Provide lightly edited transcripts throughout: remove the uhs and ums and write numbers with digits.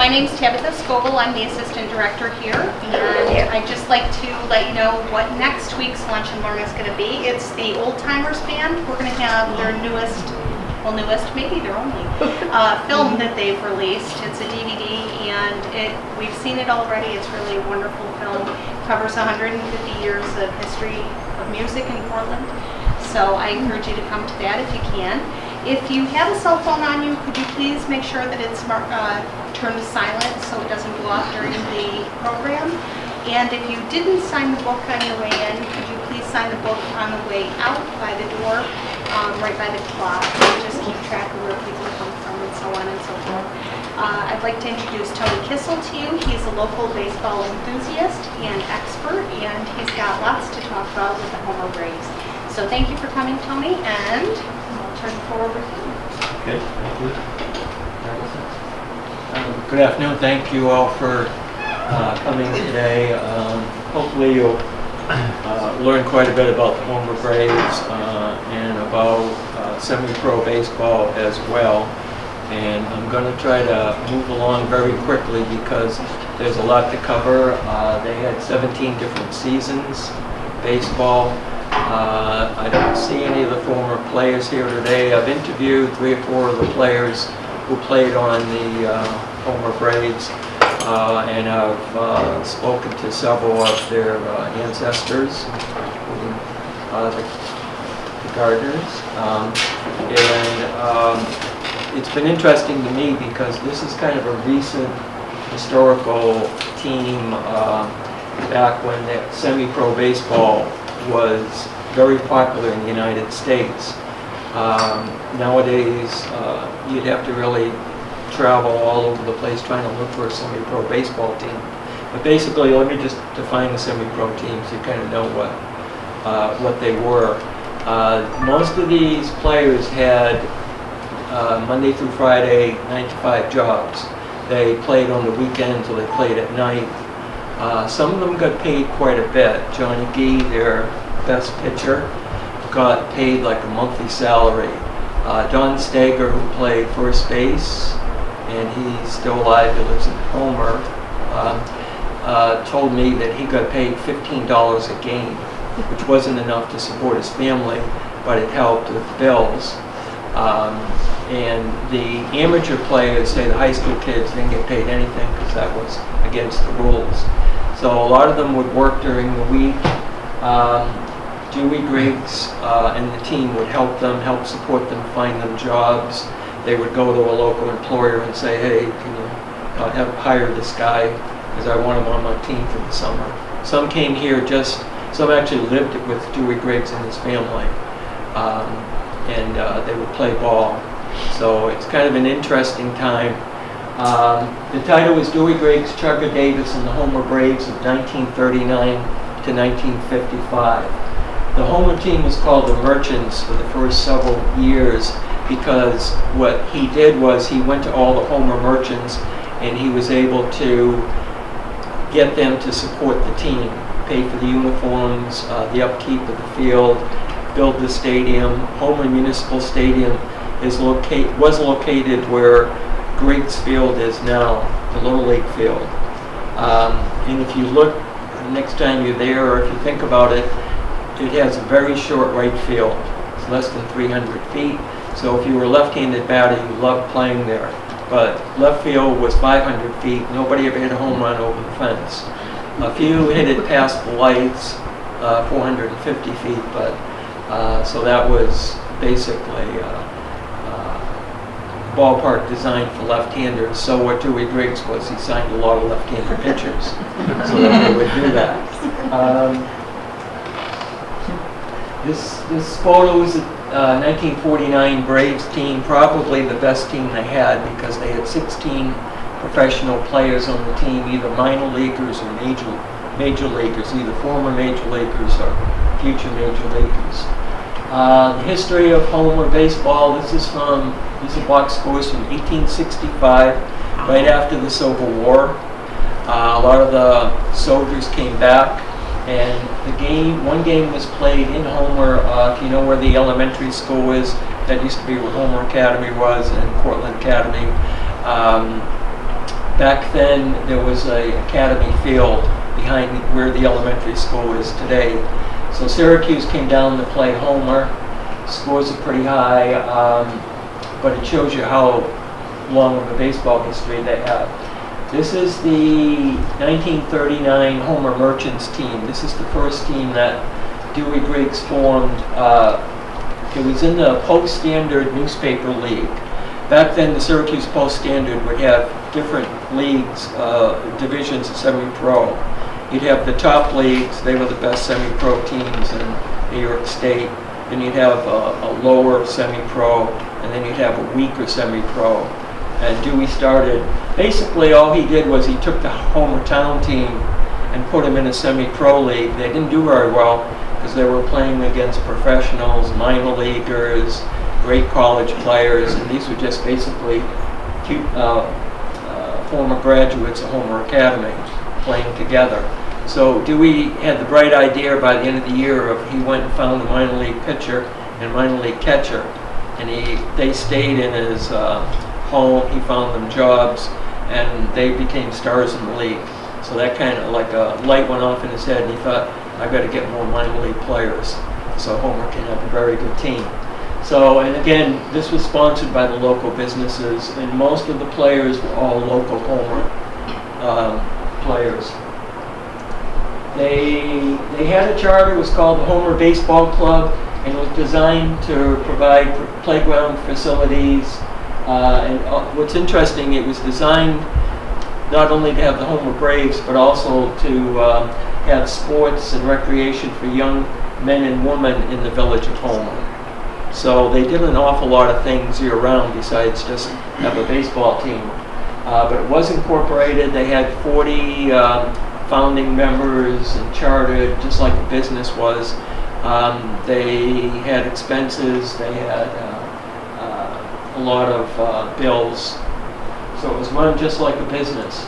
My name's Tabitha Scoville. I'm the assistant director here, and I'd just like to let you know what next week's Lunch and Learn is going to be. It's the Old Timers Band. We're going to have their newest, maybe their only, film that they've released. It's a DVD, and we've seen it already. It's really a wonderful film. It covers 150 years of history of music in Portland. So I encourage you to come to that if you can. If you have a cell phone on you, could you please make sure that it's turned to silent so it doesn't go off during the program? And if you didn't sign the book on your way in, could you please sign the book on the way out by the door, right by the clock? Just keep track of where people come from and so on and so forth. I'd like to introduce Tony Kissel to you. He's a local baseball enthusiast and expert, and he's got lots to talk about with the Homer Braves. So thank you for coming, Tony, and I'll turn it forward with you. Okay, thank you. Good afternoon. Thank you all for coming today. Hopefully you'll learn quite a bit about the Homer Braves and about semi-pro baseball as well. And I'm going to try to move along very quickly because there's a lot to cover. They had 17 different seasons, baseball. I don't see any of the former players here today. I've interviewed 3 or 4 of the players who played on the Homer Braves, and I've spoken to several of their ancestors, including the Gardners. It's been interesting to me because this is kind of a recent historical team back when the semi-pro baseball was very popular in the United States. Nowadays, you'd have to really travel all over the place trying to look for a semi-pro baseball team. But basically, let me just define the semi-pro teams so you kind of know what they were. Most of these players had Monday through Friday 9-to-5 jobs. They played on the weekends or they played at night. Some of them got paid quite a bit. Johnny Gee, their best pitcher, got paid like a monthly salary. Don Stager, who played first base, and he's still alive, he lives in Homer, told me that he got paid $15 a game, which wasn't enough to support his family, but it helped with the bills. And the amateur players, say the high school kids, didn't get paid anything because that was against the rules. So a lot of them would work during the week. Dewey Griggs and the team would help support them, find them jobs. They would go to a local employer and say, hey, can you hire this guy because I want him on my team for the summer. Some came here some actually lived with Dewey Griggs and his family. And they would play ball. So it's kind of an interesting time. The title is Dewey Griggs, Chugga Davis, and the Homer Braves of 1939 to 1955. The Homer team was called the Merchants for the first several years because what he did was he went to all the Homer Merchants and he was able to get them to support the team, pay for the uniforms, the upkeep of the field, build the stadium. Homer Municipal Stadium was located where Griggs Field is now, the Little League field. And if you look next time you're there, or if you think about it, it has a very short right field. It's less than 300 feet. So if you were a left-handed batter, you loved playing there. But left field was 500 feet. Nobody ever hit a home run over the fence. A few hit it past the lights, 450 feet, but so that was basically ballpark designed for left-handers. So what Dewey Griggs was, he signed a lot of left-handed pitchers so that they would do that. This photo is a 1949 Braves team, probably the best team they had because they had 16 professional players on the team, either minor leaguers or major leaguers, either former major leaguers or future major leaguers. The history of Homer baseball, these are box scores from 1865, right after the Civil War. A lot of the soldiers came back, and one game was played in Homer. If you know where the elementary school is, that used to be where Homer Academy was, and Cortland County. Back then, there was a academy field behind where the elementary school is today. So Syracuse came down to play Homer. Scores are pretty high, but it shows you how long of a baseball history they have. This is the 1939 Homer Merchants team. This is the first team that Dewey Griggs formed. It was in the Post-Standard newspaper league. Back then, the Syracuse Post-Standard would have different leagues, divisions of semi-pro. You'd have the top leagues, they were the best semi-pro teams in New York State. Then you'd have a lower semi-pro, and then you'd have a weaker semi-pro. And Dewey started, basically all he did was he took the Homer Town team and put them in a semi-pro league. They didn't do very well because they were playing against professionals, minor leaguers, great college players, and these were just basically former graduates of Homer Academy playing together. So Dewey had the bright idea by the end of the year he went and found a minor league pitcher and minor league catcher, and they stayed in his home. He found them jobs, and they became stars in the league. So that kind of like a light went off in his head, and he thought, I've got to get more minor league players so Homer can have a very good team. So, and again, this was sponsored by the local businesses, and most of the players were all local Homer players. They had a charter. It was called the Homer Baseball Club, and it was designed to provide playground facilities. And what's interesting, it was designed not only to have the Homer Braves, but also to have sports and recreation for young men and women in the village of Homer. So they did an awful lot of things year-round besides just have a baseball team. But it was incorporated. They had 40 founding members and chartered, just like a business was. They had expenses. They had a lot of bills. So it was run just like a business.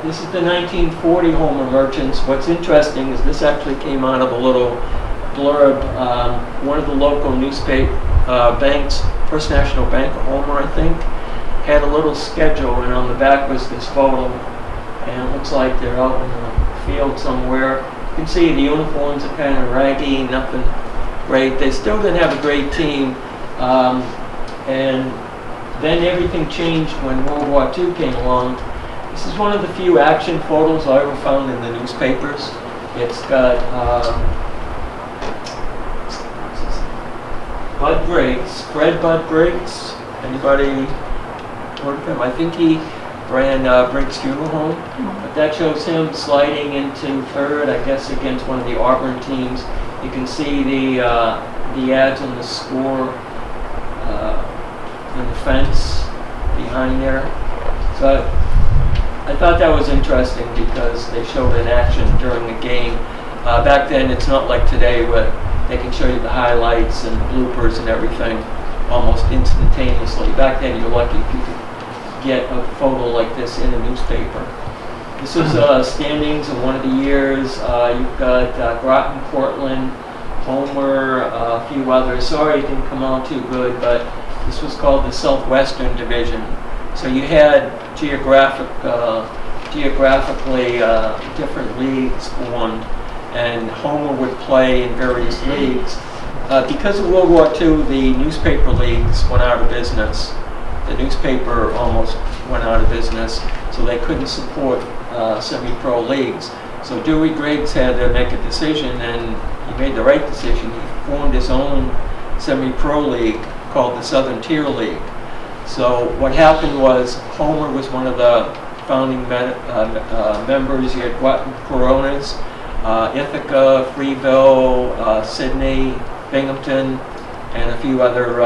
This is the 1940 Homer Merchants. What's interesting is this actually came out of a little blurb. One of the local newspaper banks, First National Bank of Homer, I think, had a little schedule, and on the back was this photo, and it looks like they're out in the field somewhere. You can see the uniforms are kind of raggy, nothing great. They still didn't have a great team, and then everything changed when World War II came along. This is one of the few action photos I ever found in the newspapers. It's got Bud Briggs, Fred Bud Briggs. Anybody heard of him? I think he ran Briggs Funeral Home. But that shows him sliding into third, I guess, against one of the Auburn teams. You can see the ads on the score in the fence behind there. So I thought that was interesting because they showed an action during the game. Back then, it's not like today where they can show you the highlights and the bloopers and everything almost instantaneously. Back then, you're lucky if you could get a photo like this in a newspaper. This is standings of one of the years. You've got Groton, Cortland, Homer, a few others. Sorry it didn't come out too good, but this was called the Southwestern Division. So you had geographically different leagues formed, and Homer would play in various leagues. Because of World War II, the newspaper leagues went out of business. The newspaper almost went out of business, so they couldn't support semi-pro leagues. So Dewey Griggs had to make a decision, and he made the right decision. He formed his own semi-pro league called the Southern Tier League. So what happened was Homer was one of the founding members. You had Groton Coronas, Ithaca, Freeville, Sydney, Binghamton, and a few other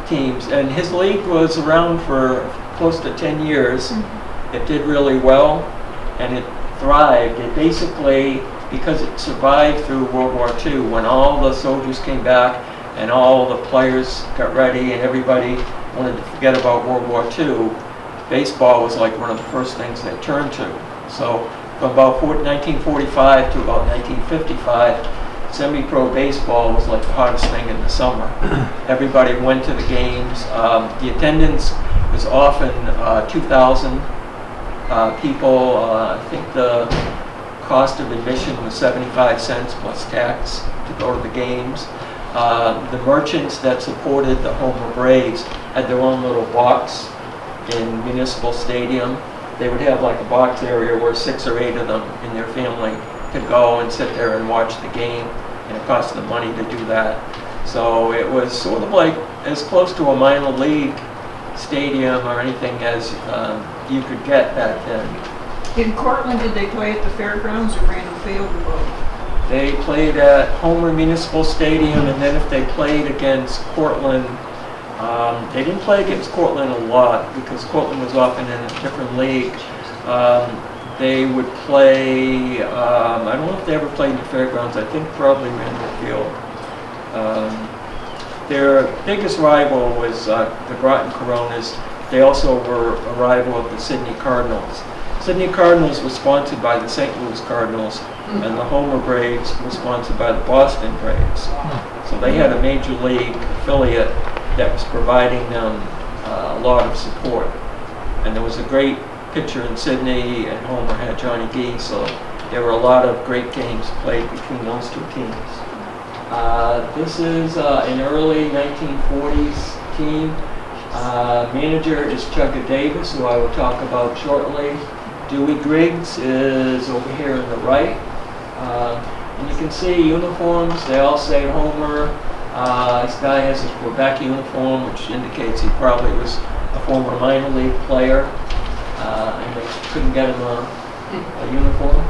teams. And his league was around for close to 10 years. It did really well, and it thrived. It basically, because it survived through World War II, when all the soldiers came back and all the players got ready and everybody wanted to forget about World War II, baseball was like one of the first things they turned to. So from about 1945 to about 1955, semi-pro baseball was like the hottest thing in the summer. Everybody went to the games. The attendance was often 2,000 people. I think the cost of admission was 75 cents plus tax to go to the games. The merchants that supported the Homer Braves had their own little box in Municipal Stadium. They would have like a box area where 6 or 8 of them in their family could go and sit there and watch the game, and it cost them money to do that. So it was sort of like as close to a minor league stadium or anything as you could get back then. In Cortland, did they play at the fairgrounds or Randall Field or both? They played at Homer Municipal Stadium, and then if they played against Cortland, they didn't play against Cortland a lot because Cortland was often in a different league. They would play, I don't know if they ever played in the fairgrounds, I think probably Randall Field. Their biggest rival was the Groton Coronas. They also were a rival of the Sydney Cardinals. Sydney Cardinals was sponsored by the St. Louis Cardinals, and the Homer Braves were sponsored by the Boston Braves. So they had a major league affiliate that was providing them a lot of support. And there was a great pitcher in Sydney, and Homer had Johnny Gee, so there were a lot of great games played between those two teams. This is an early 1940s team. Manager is Chugga Davis, who I will talk about shortly. Dewey Griggs is over here on the right. And you can see uniforms, they all say Homer. This guy has his Quebec uniform, which indicates he probably was a former minor league player, and they couldn't get him a uniform.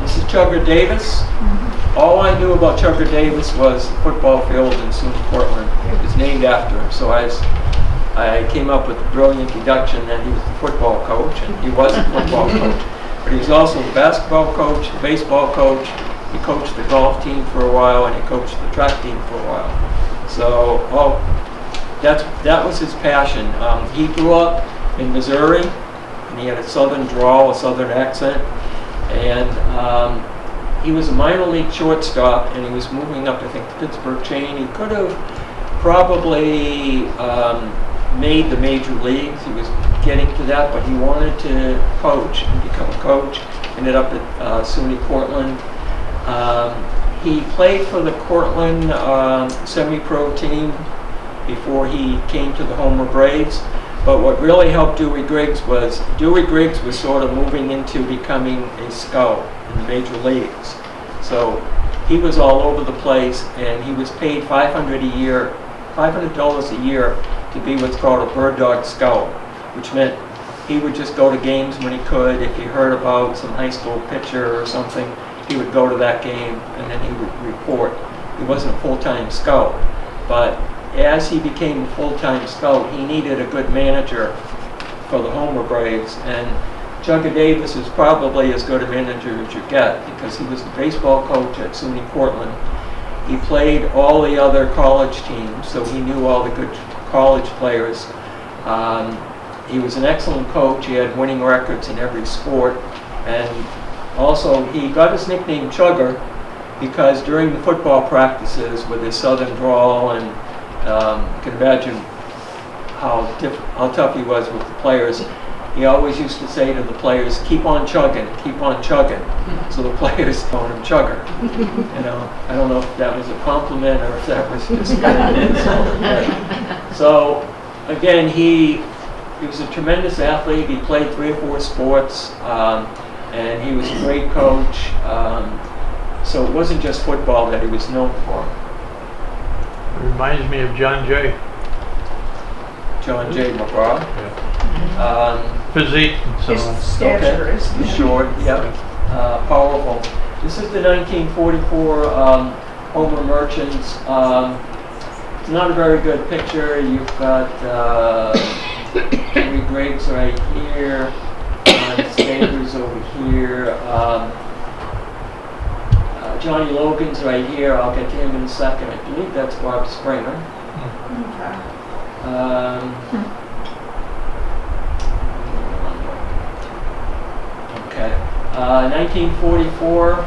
This is Chugga Davis. All I knew about Chugga Davis was the football field in SUNY Cortland. It was named after him, so I came up with the brilliant deduction that he was the football coach, and he was a football coach. But he was also the basketball coach, the baseball coach. He coached the golf team for a while, and he coached the track team for a while. So, that was his passion. He grew up in Missouri, and he had a southern drawl, a southern accent, and he was a minor league shortstop, and he was moving up, I think, the Pittsburgh chain. He could have probably made the major leagues. He was getting to that, but he wanted to coach and become a coach. Ended up at SUNY Cortland. He played for the Cortland semi-pro team before he came to the Homer Braves. But what really helped Dewey Griggs was sort of moving into becoming a scout in the major leagues. So he was all over the place, and he was paid $500 a year to be what's called a bird dog scout, which meant he would just go to games when he could. If he heard about some high school pitcher or something, he would go to that game, and then he would report. He wasn't a full-time scout, but as he became a full-time scout, he needed a good manager for the Homer Braves, and Chugga Davis is probably as good a manager as you get because he was the baseball coach at SUNY Cortland. He played all the other college teams, so he knew all the good college players. He was an excellent coach. He had winning records in every sport, and also he got his nickname Chugger because during the football practices with his southern drawl, and you can imagine how tough he was with the players. He always used to say to the players, "Keep on chugging, keep on chugging." So the players called him Chugger. You know, I don't know if that was a compliment or if that was just kind of an insult. So again, he was a tremendous athlete. He played 3 or 4 sports, and he was a great coach. So it wasn't just football that he was known for. It reminds me of John Jay. John J. McGraw. Physique and so His on. stature is Short, yep, powerful. This is the 1944 Homer Merchants. It's not a very good picture. You've got Dewey Griggs right here, Sanders over here. Johnny Logan's right here. I'll get to him in a second. I believe that's Bob Springer. Okay. 1944,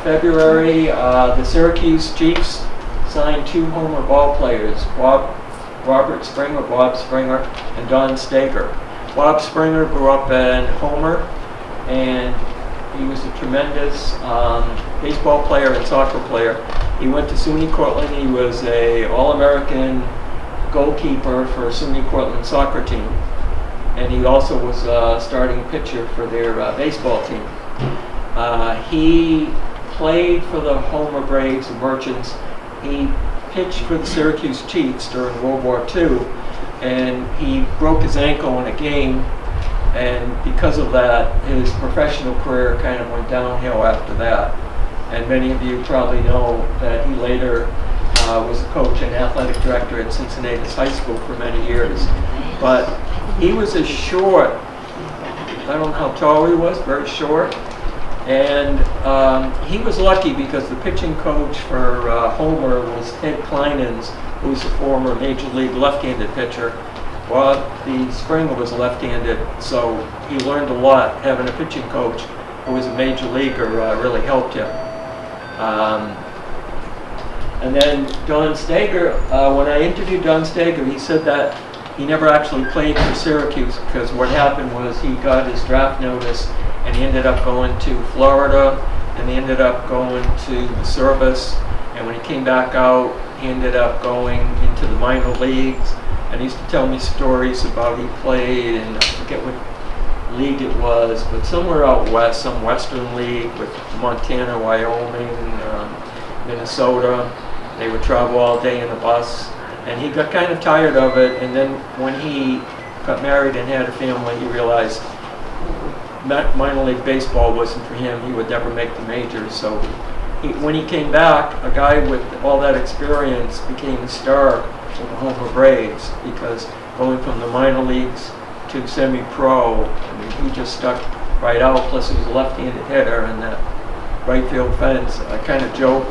February, the Syracuse Chiefs signed 2 Homer ball players, Bob Robert Springer, Bob Springer, and Don Stager. Bob Springer grew up in Homer, and he was a tremendous baseball player and soccer player. He went to SUNY Cortland. He was a All-American goalkeeper for SUNY Cortland soccer team, and he also was a starting pitcher for their baseball team. He played for the Homer Braves, the Merchants. He pitched for the Syracuse Chiefs during World War II, and he broke his ankle in a game, and because of that, his professional career kind of went downhill after that. And many of you probably know that he later was a coach and athletic director at Cincinnati High School for many years. But he was a short, I don't know how tall he was, very short. And he was lucky because the pitching coach for Homer was Ted Kleinens, who was a former Major League left-handed pitcher. Well, the Springer was left-handed, so he learned a lot. Having a pitching coach who was a major leaguer really helped him. And then Don Stager, when I interviewed Don Stager, he said that he never actually played for Syracuse because what happened was he got his draft notice and he ended up going to Florida, and he ended up going to the service, and when he came back out, he ended up going into the minor leagues, and he used to tell me stories about he played, and I forget what league it was, but somewhere out west, some western league with Montana, Wyoming, Minnesota. They would travel all day in a bus, and he got kind of tired of it, and then when he got married and had a family, he realized minor league baseball wasn't for him. He would never make the majors. So when he came back, a guy with all that experience became a star for the Homer Braves, because going from the minor leagues to semi-pro, I mean, he just stuck right out. Plus he was a left-handed hitter, and that right field fence, I kind of joke,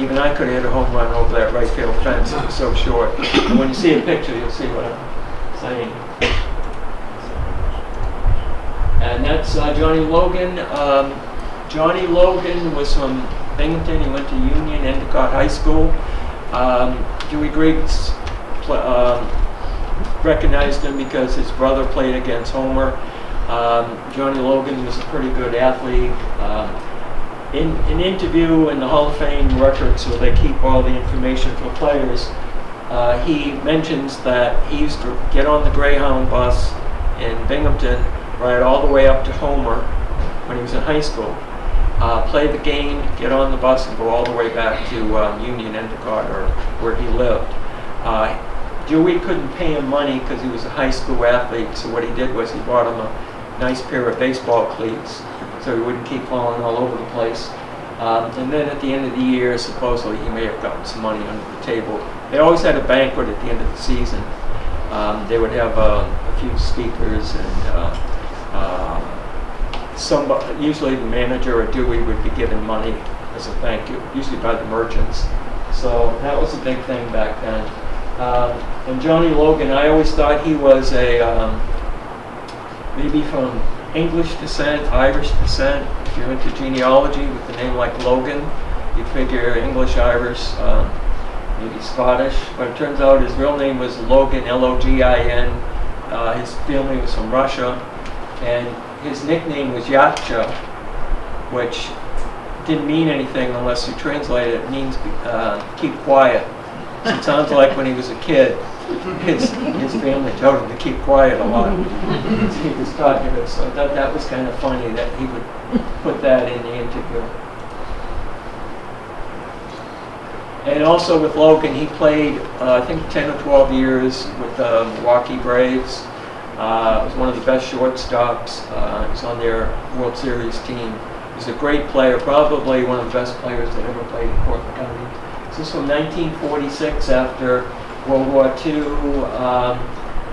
even I could have hit a home run over that right field fence. It was so short. And when you see a picture, you'll see what I'm saying. And that's Johnny Logan. Johnny Logan was from Binghamton. He went to Union Endicott High School. Dewey Griggs recognized him because his brother played against Homer. Johnny Logan was a pretty good athlete. In an interview in the Hall of Fame records, so they keep all the information for players, he mentions that he used to get on the Greyhound bus in Binghamton, ride all the way up to Homer when he was in high school, play the game, get on the bus, and go all the way back to Union Endicott, or where he lived. Dewey couldn't pay him money because he was a high school athlete, so what he did was he bought him a nice pair of baseball cleats so he wouldn't keep falling all over the place. And then at the end of the year, supposedly he may have gotten some money under the table. They always had a banquet at the end of the season. They would have a few speakers, and usually the manager or Dewey would be given money as a thank you, usually by the Merchants. So that was a big thing back then. And Johnny Logan, I always thought he was maybe from English descent, Irish descent. If you're into genealogy with a name like Logan, you'd figure English, Irish, maybe Scottish. But it turns out his real name was Logan, L-O-G-I-N. His family was from Russia, and his nickname was Yatcha, which didn't mean anything unless you translate it. It means keep quiet. So it sounds like when he was a kid, his family told him to keep quiet a lot. He was talkative, so I thought that was kind of funny that he would put that in the interview. And also with Logan, he played, I think, 10 or 12 years with the Milwaukee Braves. Was one of the best shortstops. He was on their World Series team. He was a great player, probably one of the best players that ever played in Cortland County. This is from 1946, after World War II.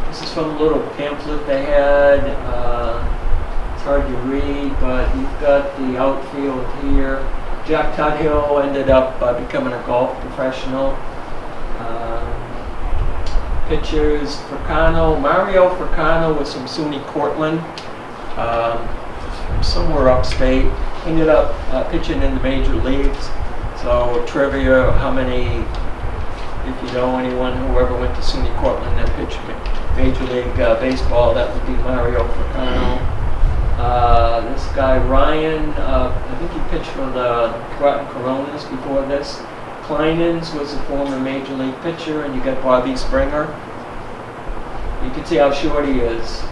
This is from a little pamphlet they had. It's hard to read, but you've got the outfield here. Jack Tuthill ended up becoming a golf professional. Pitchers, Fricano. Mario Fricano was from SUNY Cortland, from somewhere upstate. Ended up pitching in the major leagues. So trivia, how many if you know anyone who ever went to SUNY Cortland that pitched Major League Baseball, that would be Mario Fricano. This guy Ryan, I think he pitched for the Groton Coronas before this. Kleinens was a former Major League pitcher, and you got Bobby Springer. You can see how short he is.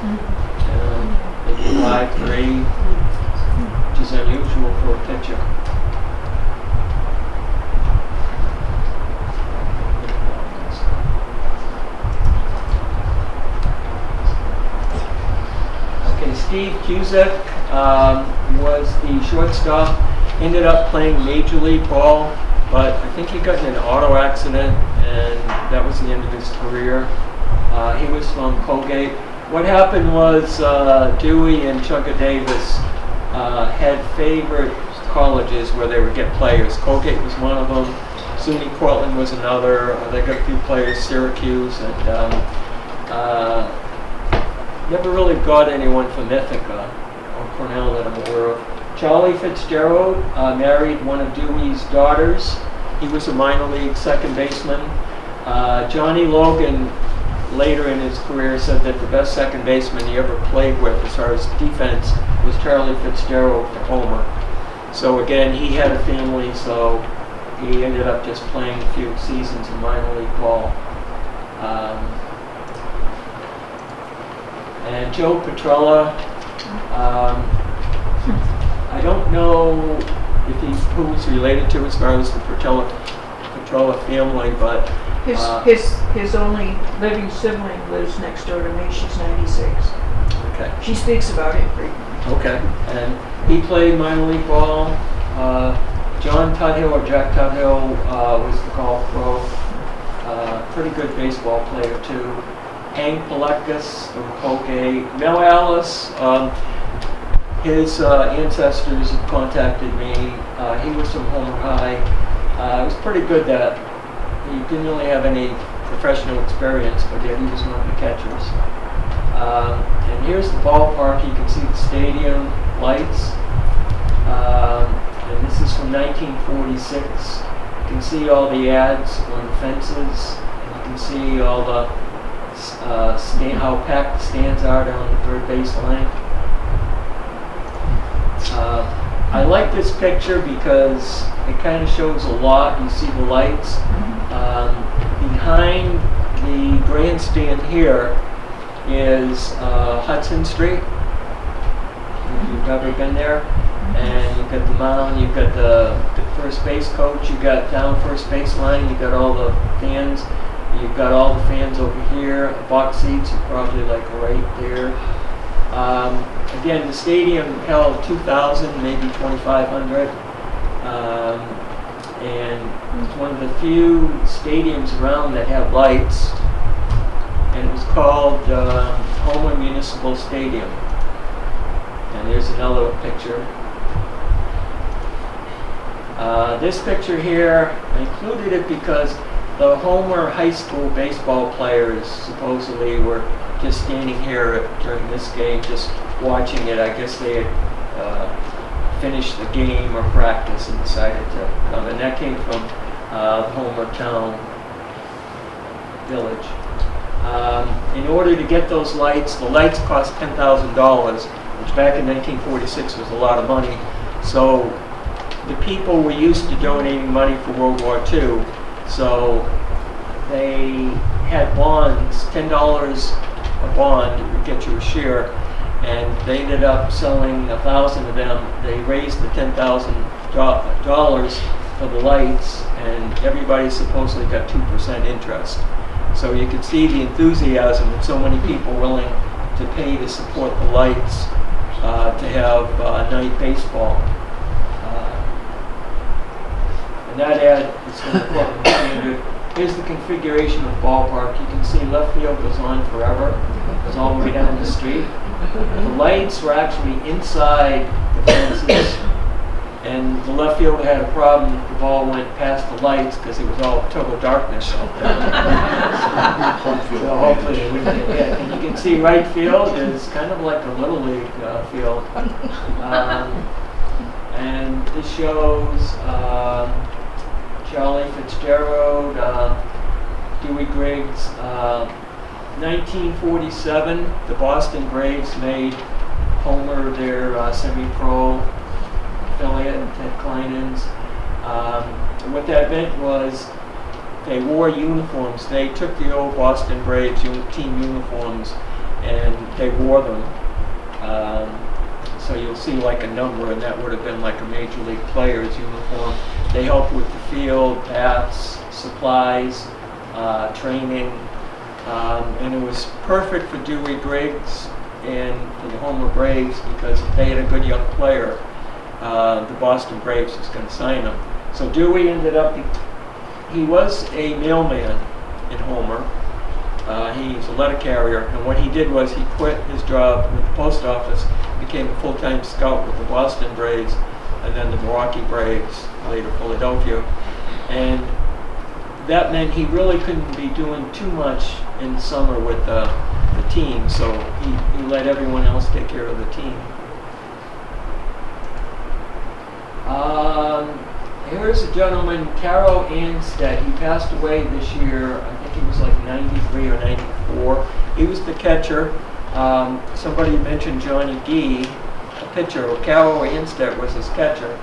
Maybe 5'3", which is unusual for a pitcher. Okay, Steve Cusack was the shortstop. Ended up playing Major League ball, but I think he got in an auto accident, and that was the end of his career. He was from Colgate. What happened was Dewey and Chugga Davis had favorite colleges where they would get players. Colgate was one of them. SUNY Cortland was another. They got a few players, Syracuse, and never really got anyone from Ithaca or Cornell that I'm aware of. Charlie Fitzgerald married one of Dewey's daughters. He was a minor league second baseman. Johnny Logan, later in his career, said that the best second baseman he ever played with as far as defense was Charlie Fitzgerald for Homer. So again, he had a family, so he ended up just playing a few seasons in minor league ball. And Joe Petrella, I don't know if who was related to as far as the Petrella family, but His only living sibling lives next door to me. She's 96. okay. She speaks about it frequently. Okay, and he played minor league ball. John Tuthill, or Jack Tuthill, was the golf pro. Pretty good baseball player too. Hank Palekis from Colgate. Mel Alice, his ancestors have contacted me. He was from Homer High. It was pretty good that he didn't really have any professional experience, but yet he was one of the catchers. And here's the ballpark. You can see the stadium lights. And this is from 1946. You can see all the ads on the fences. And you can see all the how packed the stands are down the third baseline. I like this picture because it kind of shows a lot. You see the lights. Behind the grandstand here is Hudson Street, if you've ever been there. And you've got the mound, you've got the first base coach, you've got down first baseline, you've got all the fans, you've got all the fans over here. The box seats are probably like right there. Again, the stadium held 2,000, maybe 2,500. And it's one of the few stadiums around that have lights, and it was called Homer Municipal Stadium. And there's another picture. This picture here, I included it because the Homer High School baseball players supposedly were just standing here during this game, just watching it. I guess they had finished the game or practice and decided to come. And that came from Homer Town Village. In order to get those lights, the lights cost $10,000, which back in 1946 was a lot of money. So the people were used to donating money for World War II. So they had bonds, $10 a bond would get you a share. And they ended up selling 1,000 of them. They raised the $10,000 for the lights, and everybody supposedly got 2% interest. So you could see the enthusiasm of so many people willing to pay to support the lights to have night baseball. And that ad is from the Cortland Standard. Here's the configuration of the ballpark. You can see left field goes on forever. It goes all the way down the street. The lights were actually inside the fences, and the left field had a problem if the ball went past the lights because it was all total darkness out there. So hopefully it wouldn't get hit. And you can see right field is kind of like a Little League field. And this shows Charlie Fitzgerald. Dewey Griggs. 1947, the Boston Braves made Homer their semi-pro affiliate, Ted Kleinen's. What that meant was they wore uniforms. They took the old Boston Braves team uniforms and they wore them. So you'll see like a number, and that would have been like a major league player's uniform. They helped with the field, bats, supplies, training, and it was perfect for Dewey Griggs and for the Homer Braves because if they had a good young player, the Boston Braves was going to sign him. So Dewey ended up, he was a mailman in Homer. He was a letter carrier, and what he did was he quit his job with the post office, became a full-time scout with the Boston Braves, and then the Milwaukee Braves, later Philadelphia. And that meant he really couldn't be doing too much in summer with the team, so he let everyone else take care of the team. Here's a gentleman, Carol Anstead. He passed away this year. I think he was like 93 or 94. He was the catcher. Somebody mentioned Johnny Gee, a pitcher. Well, Carol Anstead was his catcher.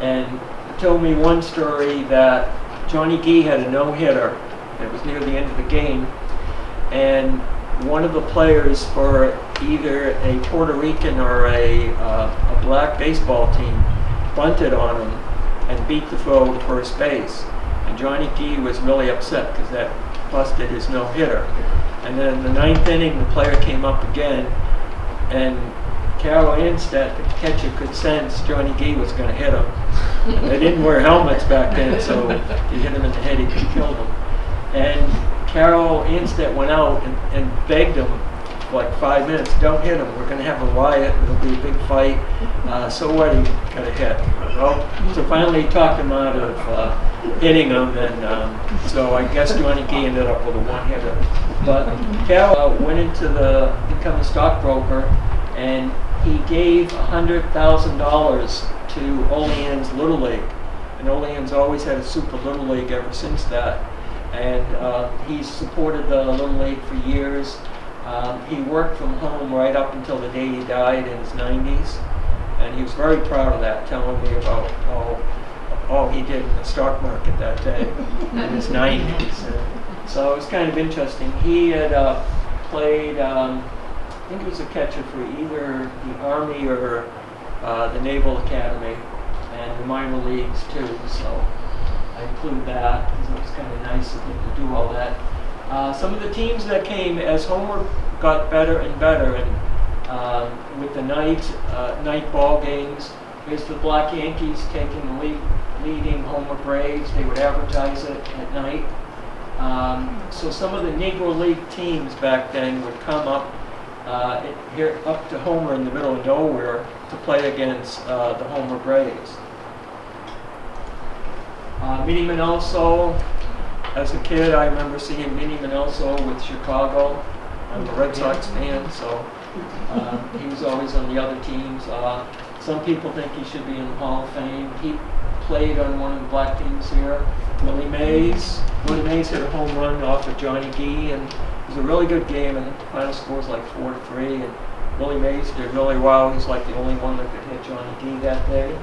And he told me one story that Johnny Gee had a no-hitter. It was near the end of the game. And one of the players for either a Puerto Rican or a black baseball team bunted on him and beat the throw to first base. And Johnny Gee was really upset because that busted his no-hitter. And then in the ninth inning, the player came up again, and Carol Anstead, the catcher, could sense Johnny Gee was going to hit him. And they didn't wear helmets back then, so if you hit him in the head, he could kill him. And Carol Anstead went out and begged him for like 5 minutes, don't hit him, we're going to have a riot, it'll be a big fight. So what, he got a hit. Well, so finally he talked him out of hitting him, and so I guess Johnny Gee ended up with a one-hitter. But Carol went into become a stockbroker, and he gave $100,000 to Olean's Little League. And Olean's always had a super Little League ever since that. And he's supported the Little League for years. He worked from home right up until the day he died in his 90s. And he was very proud of that, telling me about all he did in the stock market that day in his 90s. And so it was kind of interesting. He had played, I think he was a catcher for either the Army or the Naval Academy and the minor leagues too. So I include that because it was kind of nice of him to do all that. Some of the teams that came as Homer got better and better, and with the night ball games, here's the Black Yankees taking the leading Homer Braves. They would advertise it at night. So some of the Negro League teams back then would come up here up to Homer in the middle of nowhere to play against the Homer Braves. Minnie Manelso, as a kid, I remember seeing Minnie Manelso with Chicago. I'm a Red Sox fan, so he was always on the other teams. Some people think he should be in the Hall of Fame. He played on one of the black teams here. Willie Mays hit a home run off of Johnny Gee, and it was a really good game, and the final score was like 4-3, and Willie Mays did really well. He's like the only one that could hit Johnny Gee that day.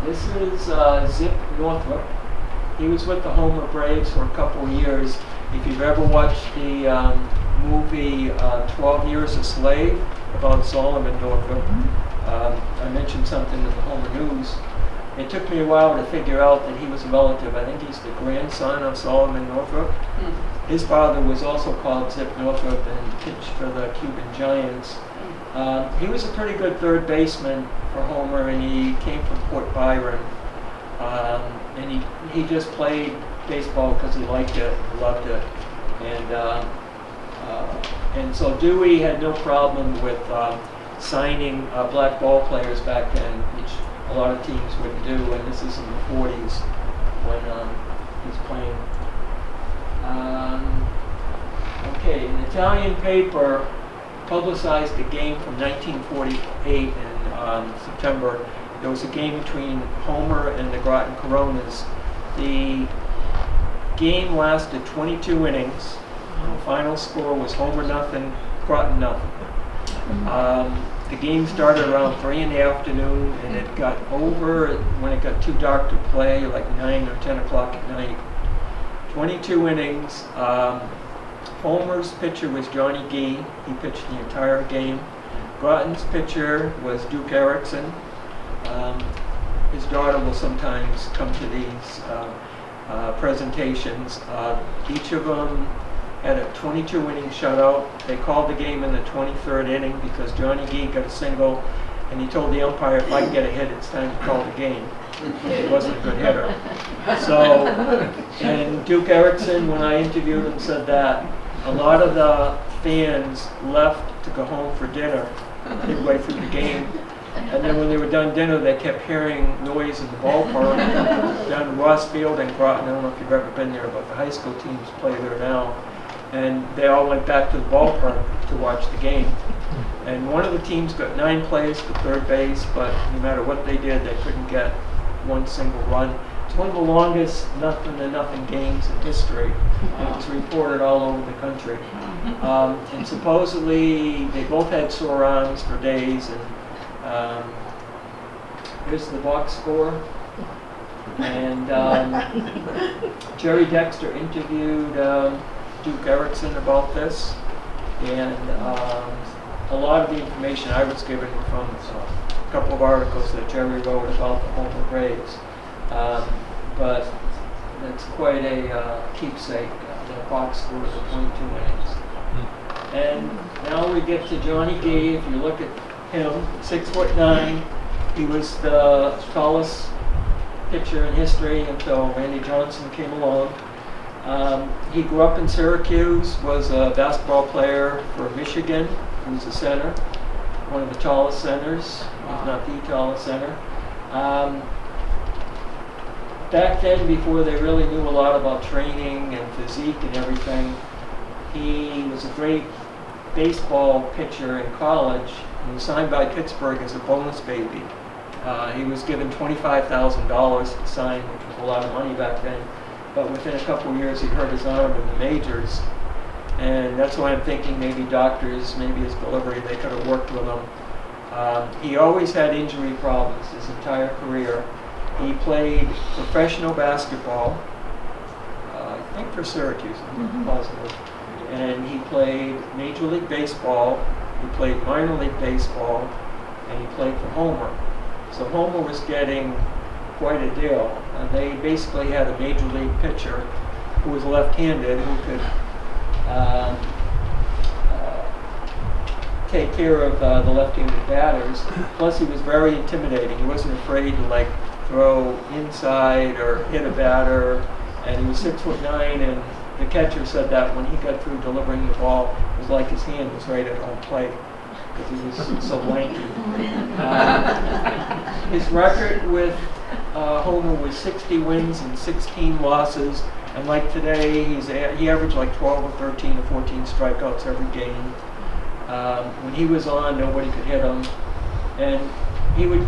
This is Zip Northrop. He was with the Homer Braves for a couple of years. If you've ever watched the movie 12 Years a Slave about Solomon Northrop, I mentioned something in the Homer News. It took me a while to figure out that he was a relative. I think he's the grandson of Solomon Northrop. His father was also called Zip Northrop and pitched for the Cuban Giants. He was a pretty good third baseman for Homer, and he came from Port Byron. And he just played baseball because he liked it, he loved it. And so Dewey had no problem with signing black ball players back then, which a lot of teams wouldn't do, and this is in the 40s when he's playing. Okay, an Italian paper publicized a game from 1948 in September. There was a game between Homer and the Groton Coronas. The game lasted 22 innings. The final score was Homer nothing, Groton nothing. The game started around 3 in the afternoon, and it got over when it got too dark to play, like 9 or 10 o'clock at night. 22 innings. Homer's pitcher was Johnny Gee. He pitched the entire game. Groton's pitcher was Duke Erickson. His daughter will sometimes come to these presentations. Each of them had a 22-inning shutout. They called the game in the 23rd inning because Johnny Gee got a single, and he told the umpire, if I can get a hit, it's time to call the game. He wasn't a good hitter. So, and Duke Erickson, when I interviewed him, said that a lot of the fans left to go home for dinner midway through the game. And then when they were done dinner, they kept hearing noise in the ballpark down in Ross Field and Groton. I don't know if you've ever been there, but the high school teams play there now. And they all went back to the ballpark to watch the game. And one of the teams got 9 plays to third base, but no matter what they did, they couldn't get one single run. It's one of the longest nothing games in history, and it was reported all over the country. And supposedly they both had sore arms for days. And here's the box score. And Jerry Dexter interviewed Duke Erickson about this, and a lot of the information I was given were from a couple of articles that Jerry wrote about the Homer Braves. But that's quite a keepsake, the box score of 22 innings. And now we get to Johnny Gee. If you look at him, 6'9". He was the tallest pitcher in history until Randy Johnson came along. He grew up in Syracuse, was a basketball player for Michigan. He was a center, one of the tallest centers, if not the tallest center. Back then, before they really knew a lot about training and physique and everything, he was a great baseball pitcher in college. He was signed by Pittsburgh as a bonus baby. He was given $25,000 to sign, which was a lot of money back then. But within a couple of years, he hurt his arm in the majors. And that's why I'm thinking maybe doctors, maybe his delivery, they could have worked with him. He always had injury problems his entire career. He played professional basketball, I think for Syracuse, I'm not positive. And he played Major League Baseball, he played minor league baseball, and he played for Homer. So Homer was getting quite a deal. They basically had a major league pitcher who was left-handed who could take care of the left-handed batters. Plus, he was very intimidating. He wasn't afraid to throw inside or hit a batter. And he was 6'9", and the catcher said that when he got through delivering the ball, it was like his hand was right at home plate because he was so lanky. His record with Homer was 60 wins and 16 losses, and like today, he averaged like 12 or 13 or 14 strikeouts every game. When he was on, nobody could hit him, and he would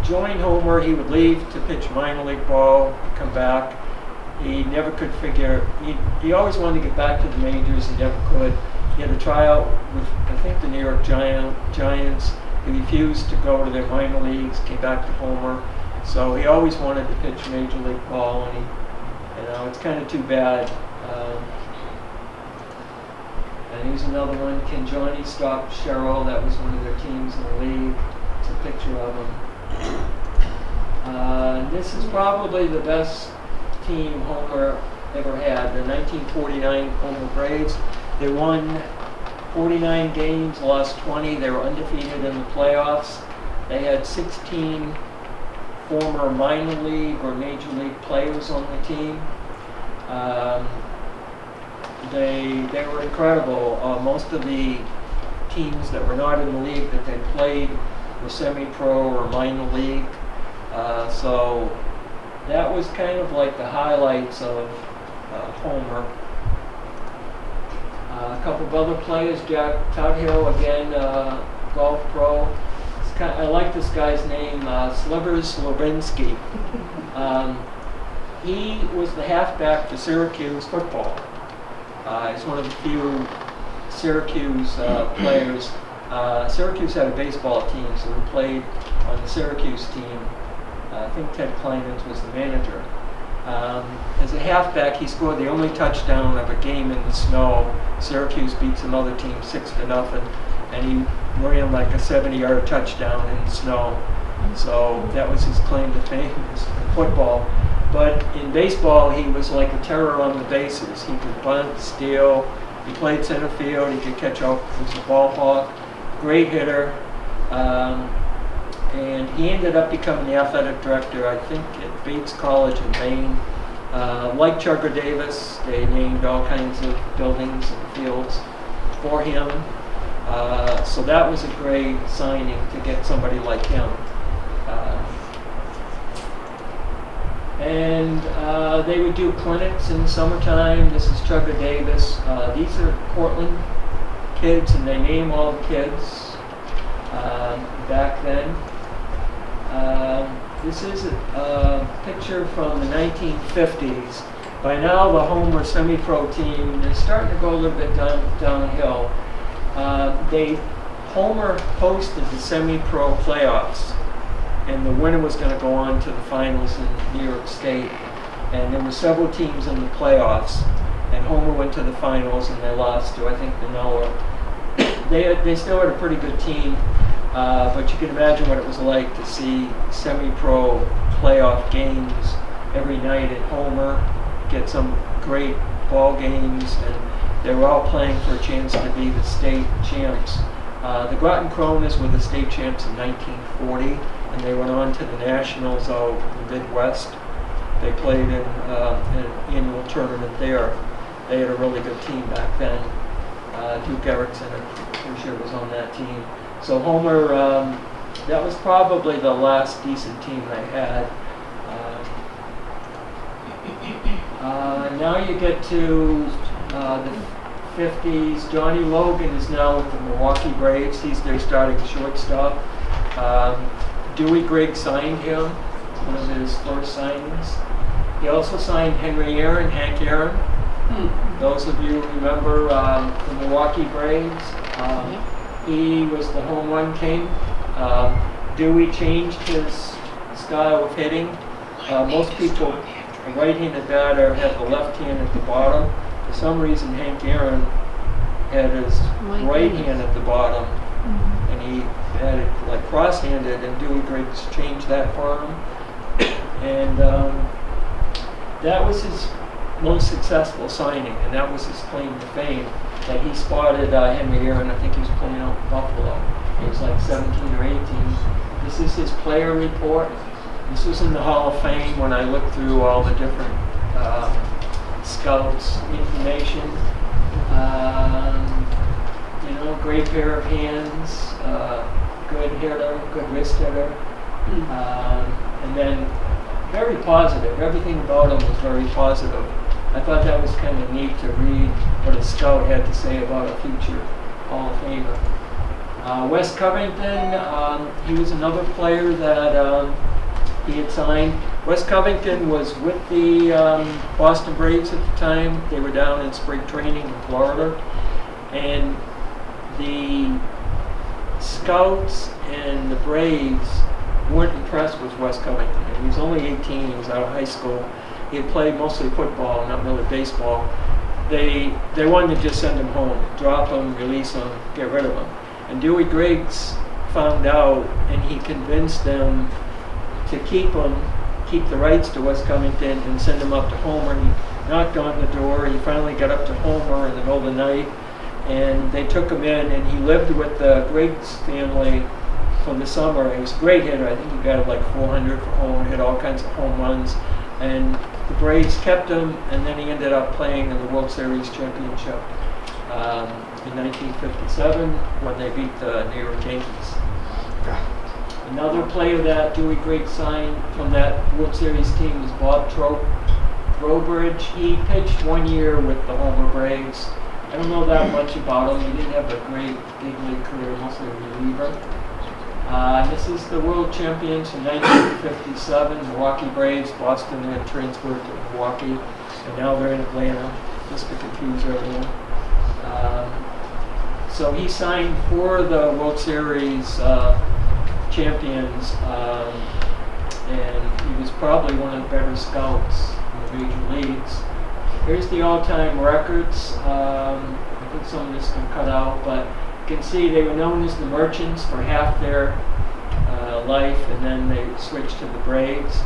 join Homer. He would leave to pitch minor league ball, come back. He never could figure. He always wanted to get back to the majors. He never could. He had a tryout with I think the New York Giants. He refused to go to their minor leagues. Came back to Homer. So he always wanted to pitch major league ball, and it's kind of too bad. And here's another one. Can Johnny stop Sherrill? That was one of their teams in the league. It's a picture of him. This is probably the best team Homer ever had. The 1949 Homer Braves. They won 49 games, lost 20. They were undefeated in the playoffs. They had 16 former minor league or major league players on the team. They were incredible. Most of the teams that were not in the league that they played were semi-pro or minor league. So that was kind of like the highlights of Homer. A couple of other players, Jack Tudhill, again, golf pro. I like this guy's name, Slivers Slavinsky. he was the halfback for Syracuse football. He's one of the few Syracuse players. Syracuse had a baseball team, so he played on the Syracuse team. I think Ted Kleinens was the manager. As a halfback, he scored the only touchdown of a game in the snow. Syracuse beat some other team 6-0, and he ran like a 70-yard touchdown in the snow. So that was his claim to fame in football. But in baseball, he was like a terror on the bases. He could bunt, steal. He played center field. He could catch off. He was a ball hawk. Great hitter. And he ended up becoming the athletic director, I think, at Bates College in Maine. Like Chugger Davis, they named all kinds of buildings and fields for him. So that was a great signing to get somebody like him. And they would do clinics in the summertime. This is Chugger Davis. These are Cortland kids, and they name all the kids back then. This is a picture from the 1950s. By now, the Homer semi-pro team is starting to go a little bit downhill. Homer hosted the semi-pro playoffs, and the winner was going to go on to the finals in New York State. And there were several teams in the playoffs, and Homer went to the finals, and they lost to, I think, Manoa. They still had a pretty good team. But you can imagine what it was like to see semi-pro playoff games every night at Homer, get some great ball games, and they were all playing for a chance to be the state champs. The Groton Croners were the state champs in 1940, and they went on to the Nationals out in the Midwest. They played in an annual tournament there. They had a really good team back then. Duke Erickson, I'm pretty sure, was on that team. So Homer, that was probably the last decent team they had. Now you get to the 50s. Johnny Logan is now with the Milwaukee Braves. He's their starting shortstop. Dewey Grigg signed him, one of his first signings. He also signed Henry Aaron, Hank Aaron. Those of you who remember the Milwaukee Braves. He was the home run king. Dewey changed his style of hitting. Most people, a right-handed batter, had the left hand at the bottom. For some reason, Hank Aaron had his right hand at the bottom, and he had it like cross-handed, and Dewey Griggs changed that for him. And that was his most successful signing, and that was his claim to fame, that he spotted Henry Aaron. I think he was playing out in Buffalo. He was like 17 or 18. This is his player report. This was in the Hall of Fame when I looked through all the different scouts' information. Great pair of hands, good hitter, good wrist hitter, and then very positive. Everything about him was very positive. I thought that was kind of neat to read what a scout had to say about a future Hall of Famer. Wes Covington, he was another player that he had signed. Wes Covington was with the Boston Braves at the time. They were down in spring training in Florida. And the scouts and the Braves weren't impressed with Wes Covington. He was only 18, he was out of high school. He had played mostly football, not really baseball. They wanted to just send him home, drop him, release him, get rid of him. And Dewey Griggs found out, and he convinced them to keep the rights to Wes Covington and send him up to Homer. He knocked on the door. He finally got up to Homer in the middle of the night, and they took him in, and he lived with the Griggs family for the summer. He was a great hitter. I think he got like 400 for Homer, hit all kinds of home runs. And the Braves kept him, and then he ended up playing in the World Series championship in 1957 when they beat the New York Yankees. Another player that Dewey Griggs signed from that World Series team was Bob Trowbridge. He pitched 1 year with the Homer Braves. I don't know that much about him. He didn't have a great big league career, mostly a reliever. This is the world champions from 1957, Milwaukee Braves. Boston had transferred to Milwaukee, and now they're in Atlanta, just to confuse everyone. So he signed for the World Series champions, and he was probably one of the better scouts in the major leagues. Here's the all-time records. I think some of this can cut out, but you can see they were known as the Merchants for half their life, and then they switched to the Braves.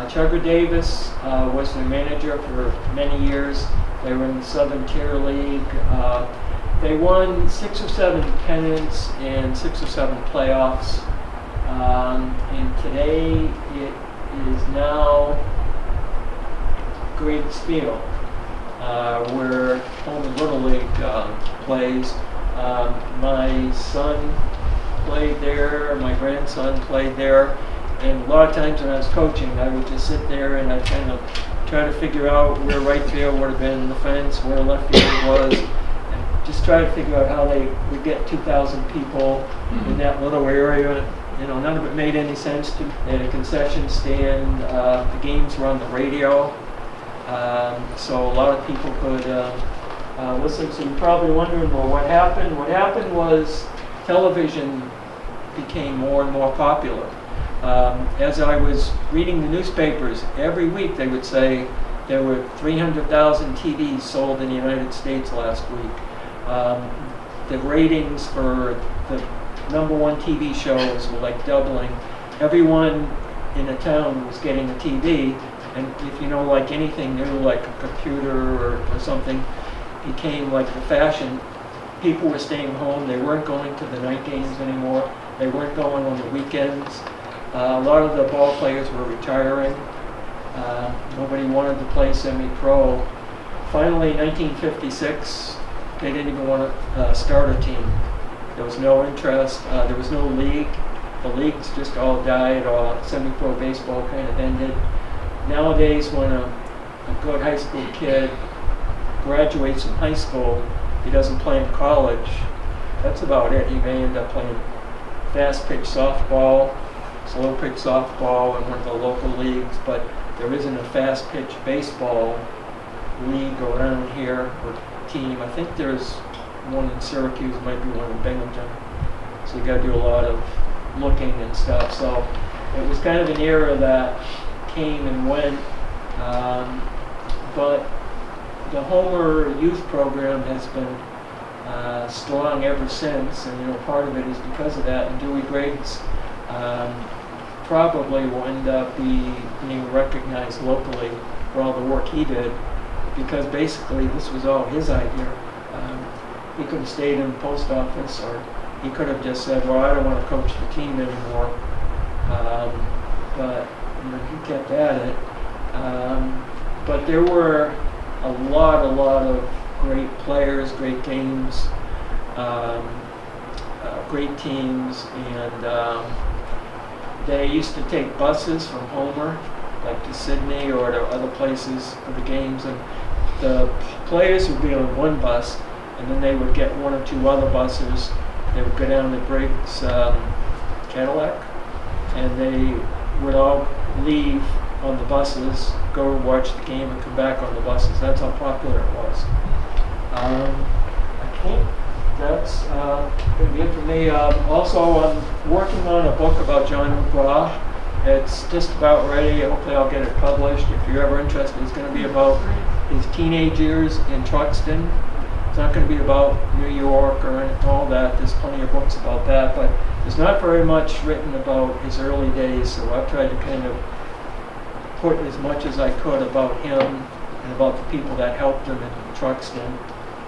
Chugger Davis was their manager for many years. They were in the Southern Tier League. They won 6 or 7 pennants and 6 or 7 playoffs. And today it is now Griggs Field, where Holman Little League plays. My son played there, my grandson played there, and a lot of times when I was coaching, I would just sit there and I'd kind of try to figure out where right field would have been the fence, where left field was, and just try to figure out how they would get 2,000 people in that little area. You know, none of it made any sense to me. They had a concession stand, the games were on the radio, so a lot of people could listen. So you're probably wondering, well, what happened? What happened was television became more and more popular. As I was reading the newspapers, every week they would say there were 300,000 TVs sold in the United States last week. The ratings for the #1 TV shows were like doubling. Everyone in a town was getting a TV, and if you know, like anything new, like a computer or something, became like the fashion. People were staying home. They weren't going to the night games anymore. They weren't going on the weekends. A lot of the ball players were retiring. Nobody wanted to play semi-pro. Finally, in 1956, they didn't even want to start a team. There was no interest. There was no league. The leagues just all died. Semi-pro baseball kind of ended. Nowadays, when a good high school kid graduates from high school, he doesn't play in college. That's about it. He may end up playing fast pitch softball, slow pitch softball in one of the local leagues, but there isn't a fast pitch baseball league around here or team. I think there's one in Syracuse, might be one in Binghamton. So you got to do a lot of looking and stuff. So it was kind of an era that came and went, but the Homer Youth Program has been strong ever since, and part of it is because of that. And Dewey Griggs probably will end up being recognized locally for all the work he did, because basically this was all his idea. He could have stayed in the post office, or he could have just said, well, I don't want to coach the team anymore. But he kept at it. But there were a lot of great players, great games, great teams, and they used to take buses from Homer, like to Sydney or to other places for the games, and the players would be on one bus, and then they would get 1 or 2 other buses. They would go down to Briggs Cadillac, and they would all leave on the buses, go watch the game, and come back on the buses. That's how popular it was. That's going to be it for me. Also, I'm working on a book about John McGraw. It's just about ready. Hopefully I'll get it published. If you're ever interested, it's going to be about his teenage years in Truxton. It's not going to be about New York or all that. There's plenty of books about that, but there's not very much written about his early days, so I've tried to kind of put as much as I could about him and about the people that helped him in Truxton.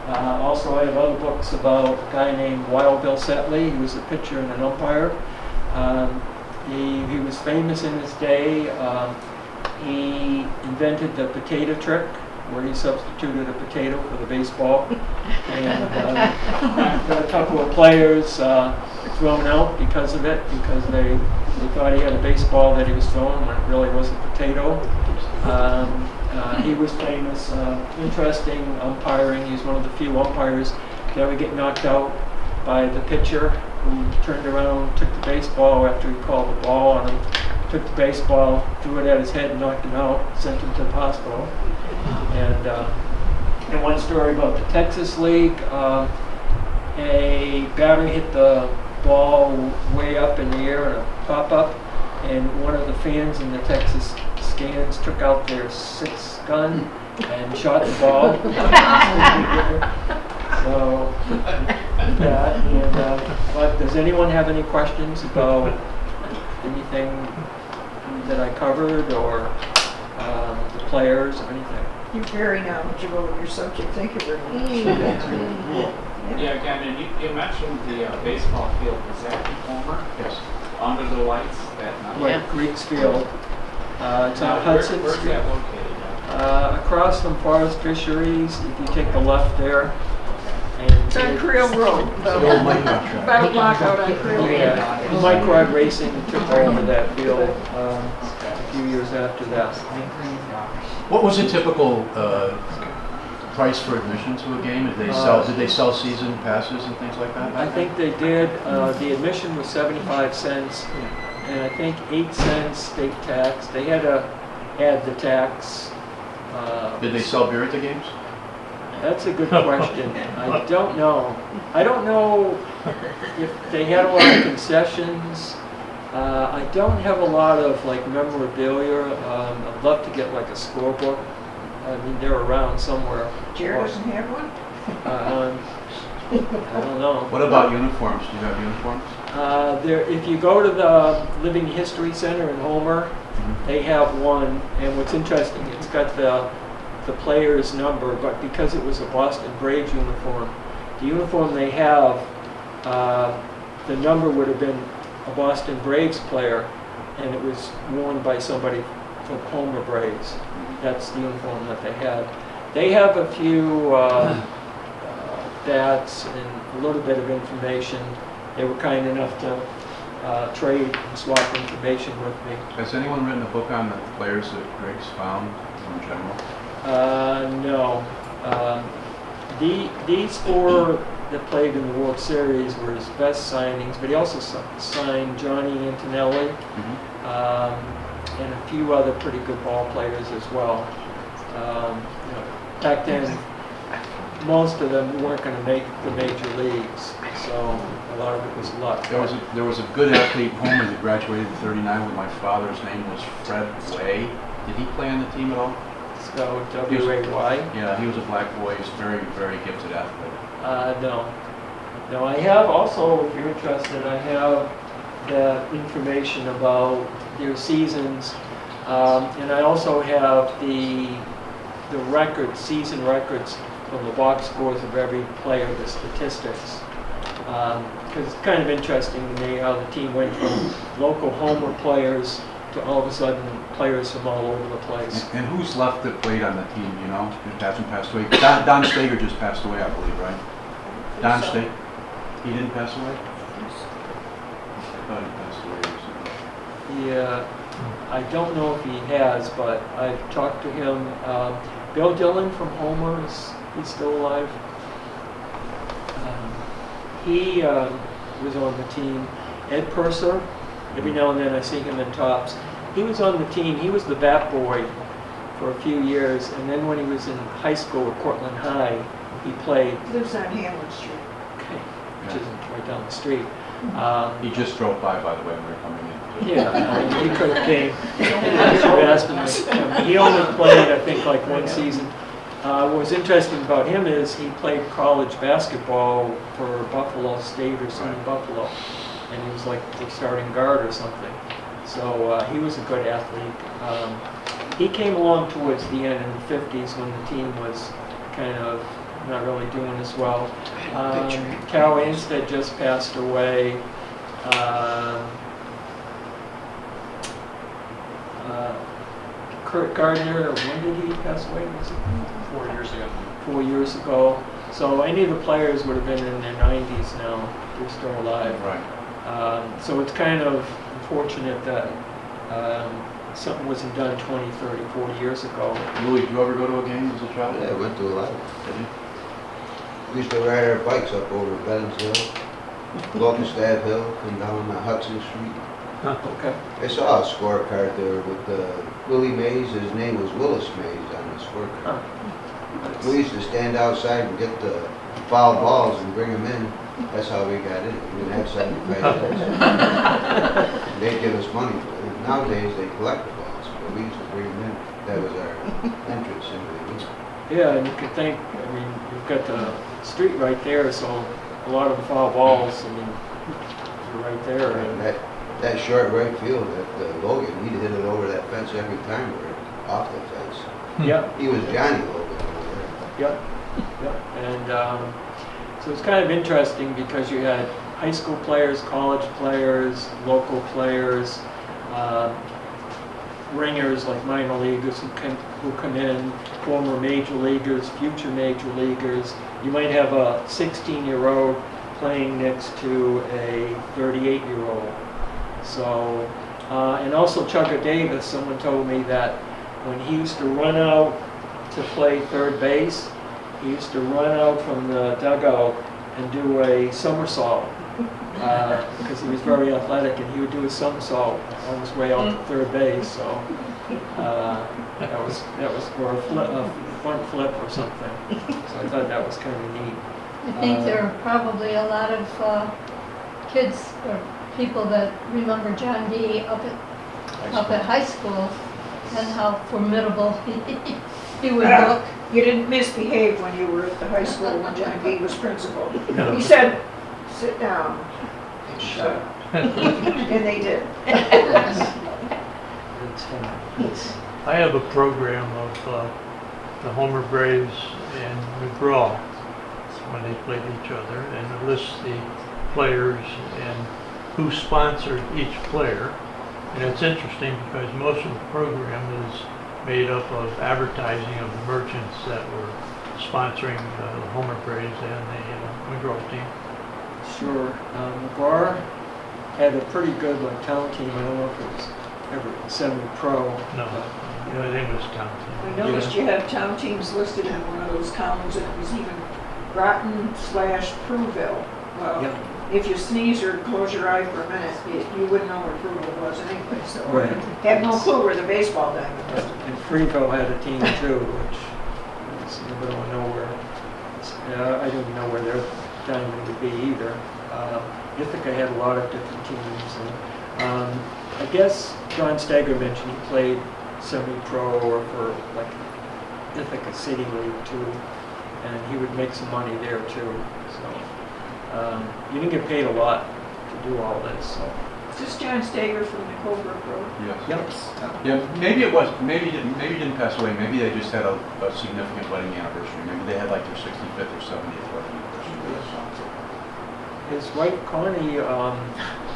Also, I have other books about a guy named Wild Bill Setley. He was a pitcher and an umpire. He was famous in his day. He invented the potato trick, where he substituted a potato for the baseball. And got a couple of players thrown out because of it, because they thought he had a baseball that he was throwing when it really was a potato. He was famous, interesting umpiring. He's one of the few umpires that would get knocked out by the pitcher who turned around, took the baseball after he called the ball on him, took the baseball, threw it at his head, knocked him out, sent him to the hospital. And one story about the Texas League, a batter hit the ball way up in the air in a pop-up, and one of the fans in the Texas stands took out their .6 gun and shot the ball. So, that, and, but does anyone have any questions about anything that I covered, or the players, or anything? You're very knowledgeable of your subject. Thank you very much. That's really cool. Yeah, Ken, you mentioned the baseball field. Is that in Homer? Yes. Under the lights that night? Like Greeks Field. It's on Now, Hudson where's Street. that located? Across from Forest Fisheries, if you take the left there. And It's on Creel Road. The old Mike contract. About a block out on Creel Road. Yeah, Mike Rod Racing took over that field a few years after that. What was the typical price for admission to a game? Did they sell season passes and things like that? I think they did. The admission was 75 cents, and I think 8 cents state tax. They had to add the tax. Did they sell beer at the games? That's a good question. I don't know. I don't know if they had a lot of concessions. I don't have a lot of like memorabilia. I'd love to get like a scorebook. I mean, they're around somewhere. Jared doesn't have one? I don't know. What about uniforms? Do you have uniforms? If you go to the Living History Center in Homer, they have one. And what's interesting, it's got the player's number, but because it was a Boston Braves uniform, the uniform they have, the number would have been a Boston Braves player, and it was worn by somebody from Homer Braves. That's the uniform that they had. They have a few bats and a little bit of information. They were kind enough to trade and swap information with me. Has anyone written a book on the players that Greg's found in general? No. These four that played in the World Series were his best signings, but he also signed Johnny Antonelli and a few other pretty good ball players as well. Back then, most of them weren't going to make the major leagues, so a lot of it was luck. There was a good athlete, Homer, that graduated in '39 with my father's name was Fred Way. Did he play on the team at all? So W-A-Y? Yeah, he was a black boy. He was very, very gifted athlete. No. No, I have also, if you're interested, I have the information about their seasons, and I also have the records, season records from the box scores of every player, the statistics. Because it's kind of interesting to me how the team went from local Homer players to all of a sudden players from all over the place. And who's left that played on the team, you know, that hasn't passed away? Don Stager just passed away, I believe, right? Don Stager, he didn't pass away? I thought he passed away or something. Yeah, I don't know if he has, but I've talked to him. Bill Dillon from Homer, he's still alive. He was on the team. Ed Purser, every now and then I see him in tops. He was on the team. He was the bat boy for a few years, and then when he was in high school at Cortland High, he played. Lives on Hamlin Street. Okay, which is right down the street. He just drove by the way, when we were coming in. Yeah, I mean, he could have came. He only played, I think, like one season. What was interesting about him is he played college basketball for Buffalo State or SUNY Buffalo, and he was like the starting guard or something. So he was a good athlete. He came along towards the end in the 50s when the team was kind of not really doing as well. Cal Anstead just passed away. Kurt Gardner, when did he pass away? Was it 4 years ago. 4 years ago. So any of the players would have been in their 90s now. They're still alive. Right. So it's kind of unfortunate that something wasn't done 20, 30, 40 years ago. Louis, did you ever go to a game as a child? Yeah, I went to a lot. Did you? We used to ride our bikes up over Bensville. Locust Hill, come down Hudson Street. Okay. I saw a scorecard there with Willie Mays, his name was Willis Mays on the scorecard. We used to stand outside and get the foul balls and bring them in. That's how we got in. We didn't have 75 cents. They'd give us money for it. Nowadays, they collect the balls, but we used to bring them in. That was our entrance into the league. Yeah, and you could think, I mean, you've got the street right there, so a lot of the foul balls, I mean, you're right there. And And that short right field, that Logan, he'd hit it over that fence every time or off the fence. yeah, He was Johnny Logan over there. Yep, yep, and so it's kind of interesting because you had high school players, college players, local players, ringers like minor leaguers who come in, former major leaguers, future major leaguers. You might have a 16-year-old playing next to a 38-year-old. So, and also Chugga Davis, someone told me that when he used to run out to play third base, he used to run out from the dugout and do a somersault because he was very athletic, and he would do a somersault on his way out to third base. So that was for a front flip or something. So I thought that was kind of neat. I think there are probably a lot of kids or people that remember John D. up at high school and how formidable he would look. You didn't misbehave when you were at the high school when John D. was principal. No. He said, sit down and shut up. And they did. I have a program of the Homer Braves and McGraw when they played each other, and it lists the players and who sponsored each player. And it's interesting because most of the program is made up of advertising of the merchants that were sponsoring the Homer Braves and the McGraw team. Sure. McGraw had a pretty good town team. I don't know if it was ever semi-pro. No, the other name was Tom. I noticed you have town teams listed in one of those columns, and it was even Groton/Pruville. Well, Yep. if you sneeze or close your eye for a minute, you wouldn't know where Pruville was anyway, so. Right. Had no clue where the baseball diamond was. And Freeville had a team too, which is in the middle of nowhere. I didn't know where their diamond would be either. Ithaca had a lot of different teams. And I guess John Steger mentioned he played semi-pro or for Ithaca City League too. And he would make some money there too. So you didn't get paid a lot to do all this. So. Is this John Stager from the Colebrook Road? Yes. Yep. Yeah, maybe he didn't pass away. Maybe they just had a significant wedding anniversary. Maybe they had their 65th or 70th wedding anniversary. His wife Connie, I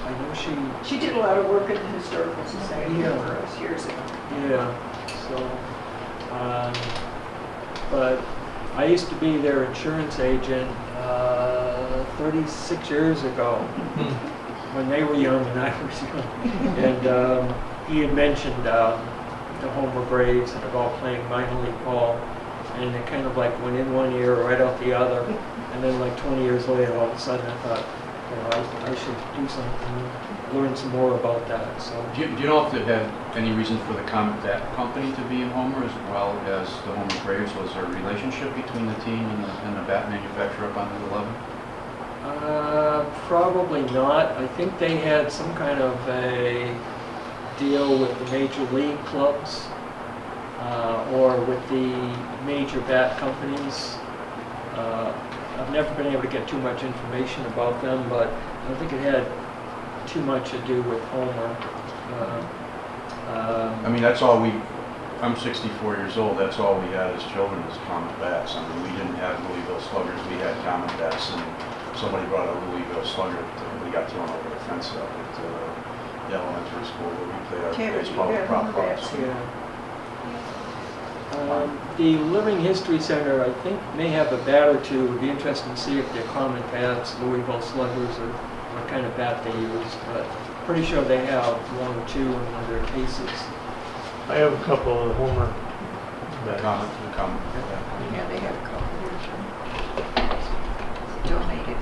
know She did a lot of work in the Historical Society Yeah. for us years ago. yeah, so, but I used to be their insurance agent 36 years ago when they were young and I was young. And he had mentioned the Homer Braves and about playing minor league ball, and it kind of went in one ear right out the other. And then 20 years later, all of a sudden I thought, I should do something, learn some more about that. So. Do you know if they had any reason for that company to be in Homer as well as the Homer Braves? Was there a relationship between the team and the bat manufacturer up on Route 11? Probably not. I think they had some kind of a deal with the major league clubs or with the major bat companies. I've never been able to get too much information about them, but I don't think it had too much to do with Homer. I mean, that's all I'm 64 years old. That's all we had as children was common bats. I mean, we didn't have Louisville Sluggers. We had common bats, and somebody brought a Louisville Slugger. We got thrown over the fence up at the elementary school where we played our baseball with prop balls. Yeah. The Living History Center, I think, may have a bat or two. It would be interesting to see if they're common bats, Louisville Sluggers, or what kind of bat they use. But pretty sure they have one or two in one of their cases. I have a couple of Homer bats. Common. Yeah, they have a couple here too. Donated.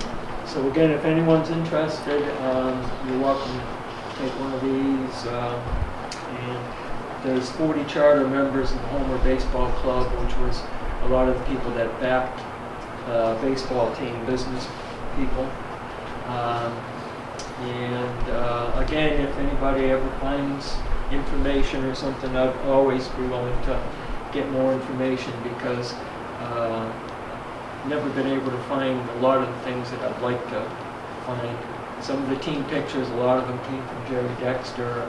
So again, if anyone's interested, you're welcome to take one of these. And there's 40 charter members in the Homer Baseball Club, which was a lot of the people that backed baseball team, business people. Again, if anybody ever finds information or something, I'd always be willing to get more information because never been able to find a lot of the things that I'd like to find. Some of the team pictures, a lot of them came from Jerry Dexter,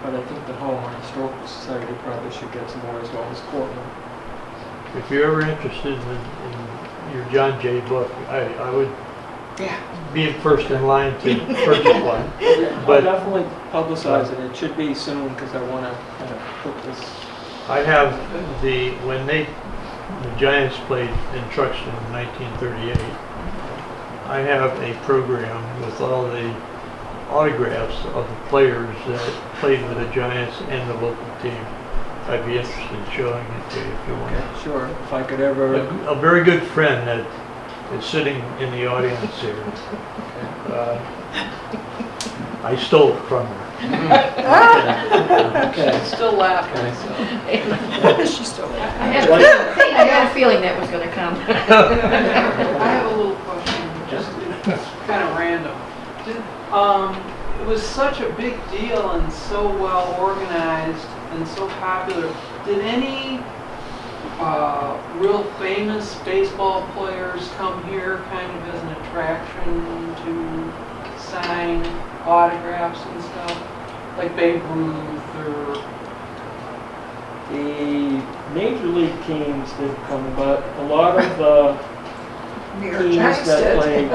but I think the Homer Historical Society probably should get some more, as well as Cortland. If you're ever interested in your John Jay book, I would be first in line to purchase one. I'll But definitely publicize it. It should be soon because I want to kind of put this. I have when the Giants played in Truxton in 1938, I have a program with all the autographs of the players that played with the Giants and the local team. I'd be interested in showing it to you if you want. Okay, sure. If I could ever. A very good friend that is sitting in the audience here. I stole it from her. Okay. Still laughing. She's still there. I had a feeling that was gonna come. I have a little question, just kind of random. It was such a big deal and so well organized and so popular. Did any real famous baseball players come here kind of as an attraction to sign autographs and stuff? Like Babe Ruth or... The major league teams did come, but a lot of the New York teams Giants that did. played,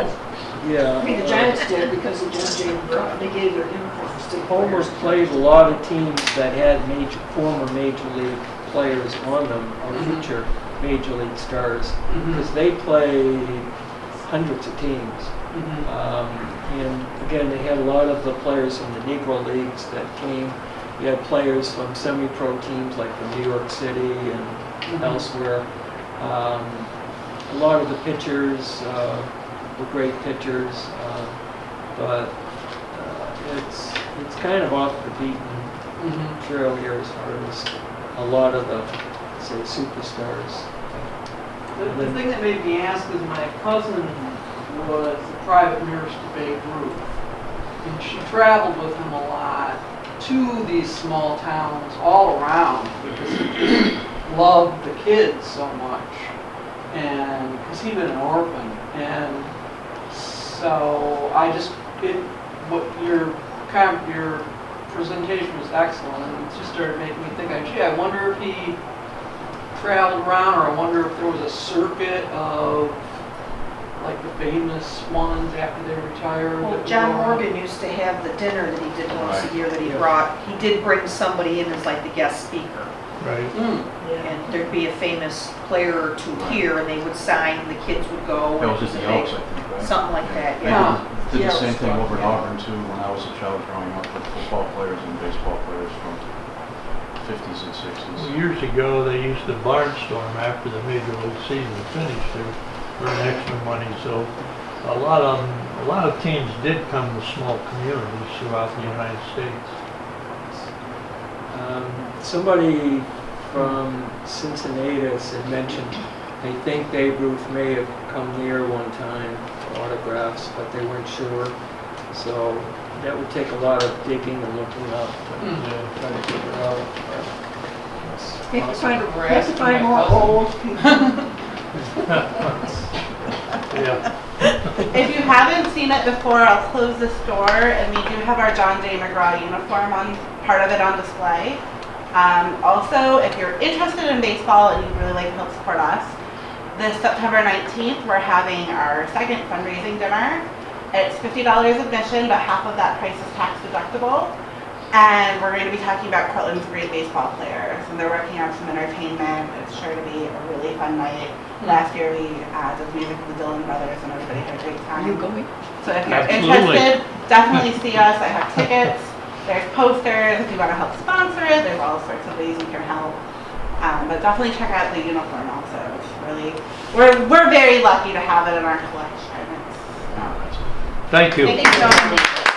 yeah. I mean, the Giants did because of John Jay McGraw. They gave their uniforms to the Homer's players. played a lot of teams that had former major league players on them, or future major league stars, because they played hundreds of teams. And again, they had a lot of the players from the Negro leagues that came. You had players from semi-pro teams like from New York City and elsewhere. A lot of the pitchers were great pitchers, but it's kind of off the beaten trail here as far as a lot of the, say, superstars. The thing that made me ask is my cousin was the private nurse to Babe Ruth. And she traveled with him a lot to these small towns all around because he just loved the kids so much. And because he'd been an orphan. And so your presentation was excellent, and it just started making me think, gee, I wonder if he traveled around, or I wonder if there was a circuit of like the famous ones after they retired. Well, John Morgan used to have the dinner that he did once a year that he brought. He did bring somebody in as like the guest speaker. Right. And there'd be a famous player or two here, and they would sign, and the kids would go. That was just the Elks, I think, right? Something like that, They yeah. did the Yeah, same it was thing fun, over in yeah. Auburn too, when I was a child growing up, with football players and baseball players from 50s and 60s. Years ago, they used to barnstorm after the major league season finished to earn extra money. So a lot of teams did come to small communities throughout the United States. Somebody from Cincinnati had mentioned they think Babe Ruth may have come near one time for autographs, but they weren't sure. So that would take a lot of digging and looking up to try to figure it out. You have to find, We're you have to asking find my more cousin. old people. Yeah. If you haven't seen it before, I'll close this door, and we do have our John J. McGraw uniform on part of it on display. Also, if you're interested in baseball and you'd really like to help support us, this September 19th, we're having our second fundraising dinner. It's $50 admission, but half of that price is tax deductible. And we're going to be talking about Cortland's great baseball players, and they're working on some entertainment. It's sure to be a really fun night. Last year we did music with the Dillon Brothers, and everybody had a great time. Are you going? So if you're Absolutely. interested, definitely see us. I have tickets. There's posters. If you want to help sponsor it, there's all sorts of ways you can help. But definitely check out the uniform also. It's really we're very lucky to have it in our collection. It's, Thank you. Thank you, John.